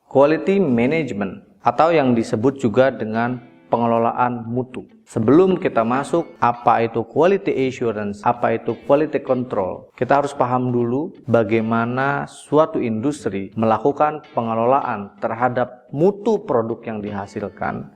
Quality management atau yang disebut juga dengan pengelolaan mutu. Sebelum kita masuk apa itu quality assurance, apa itu quality control, kita harus paham dulu bagaimana suatu industri melakukan pengelolaan terhadap mutu produk yang dihasilkan.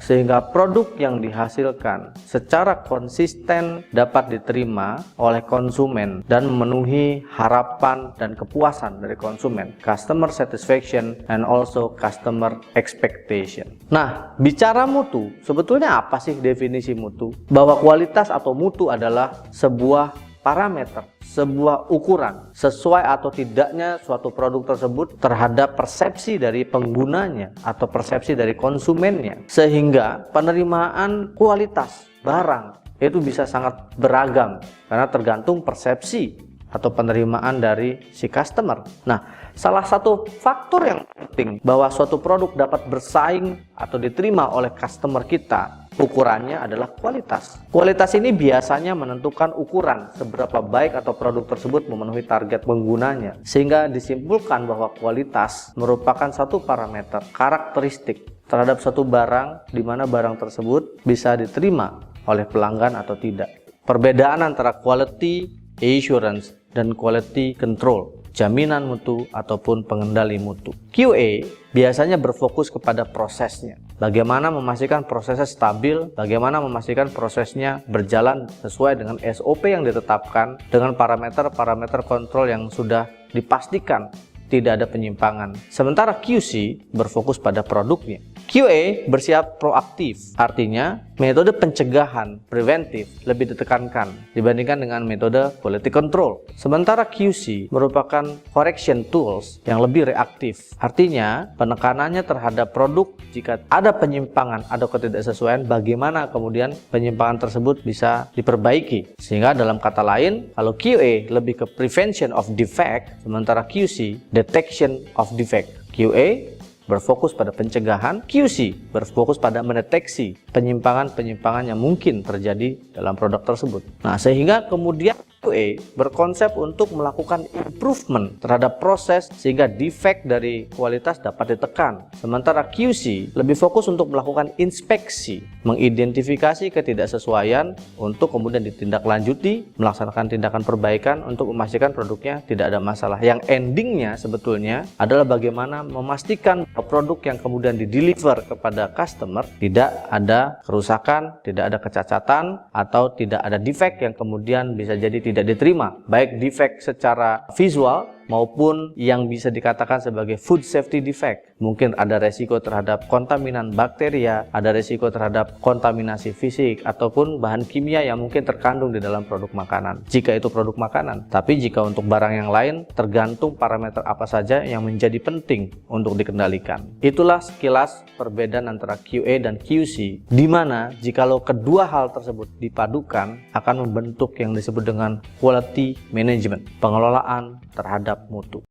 Sehingga produk yang dihasilkan secara konsisten dapat diterima oleh konsumen dan memenuhi harapan dan kepuasan dari konsumen, customer satisfaction and also customer expectation. Nah, bicara mutu, sebetulnya apa sih definisi mutu? Bahwa kualitas atau mutu adalah sebuah parameter, sebuah ukuran sesuai atau tidaknya suatu produk tersebut terhadap persepsi dari penggunanya atau persepsi dari konsumennya, sehingga penerimaan kualitas barang itu bisa sangat beragam karena tergantung persepsi atau penerimaan dari si customer. Nah, salah satu faktor yang penting bahwa suatu produk dapat bersaing atau diterima oleh customer kita, ukurannya adalah kualitas. Kualitas ini biasanya menentukan ukuran seberapa baik atau produk tersebut memenuhi target penggunanya, sehingga disimpulkan bahwa kualitas merupakan satu parameter karakteristik terhadap suatu barang di mana barang tersebut bisa diterima oleh pelanggan atau tidak. Perbedaan antara quality assurance dan quality control, jaminan mutu ataupun pengendali mutu. QA biasanya berfokus kepada prosesnya. Bagaimana memastikan prosesnya stabil, bagaimana memastikan prosesnya berjalan sesuai dengan SOP yang ditetapkan dengan parameter-parameter kontrol yang sudah dipastikan tidak ada penyimpangan. Sementara QC berfokus pada produknya. QA bersiap proaktif, artinya metode pencegahan preventif lebih ditekankan dibandingkan dengan metode quality control. Sementara QC merupakan correction tools yang lebih reaktif, artinya penekanannya terhadap produk jika ada penyimpangan atau ketidaksesuaian, bagaimana kemudian penyimpangan tersebut bisa diperbaiki. Sehingga dalam kata lain, kalau QA lebih ke prevention of defect, sementara QC detection of defect. QA berfokus pada pencegahan, QC berfokus pada mendeteksi penyimpangan-penyimpangan yang mungkin terjadi dalam produk tersebut. Nah, sehingga kemudian QA berkonsep untuk melakukan improvement terhadap proses sehingga defect dari kualitas dapat ditekan. Sementara QC lebih fokus untuk melakukan inspeksi, mengidentifikasi ketidaksesuaian untuk kemudian ditindaklanjuti, melaksanakan tindakan perbaikan untuk memastikan produknya tidak ada masalah. Yang endingnya sebetulnya adalah bagaimana memastikan produk yang kemudian dideliver kepada customer tidak ada kerusakan, tidak ada kecacatan, atau tidak ada defect yang kemudian bisa jadi tidak diterima, baik defect secara visual maupun yang bisa dikatakan sebagai food safety defect. Mungkin ada resiko terhadap kontaminan bakteria, ada resiko terhadap kontaminasi fisik, ataupun bahan kimia yang mungkin terkandung di dalam produk makanan. Jika itu produk makanan, tapi jika untuk barang yang lain, tergantung parameter apa saja yang menjadi penting untuk dikendalikan. Itulah sekilas perbedaan antara QA dan QC, di mana jikalau kedua hal tersebut dipadukan akan membentuk yang disebut dengan quality management, pengelolaan terhadap mutu.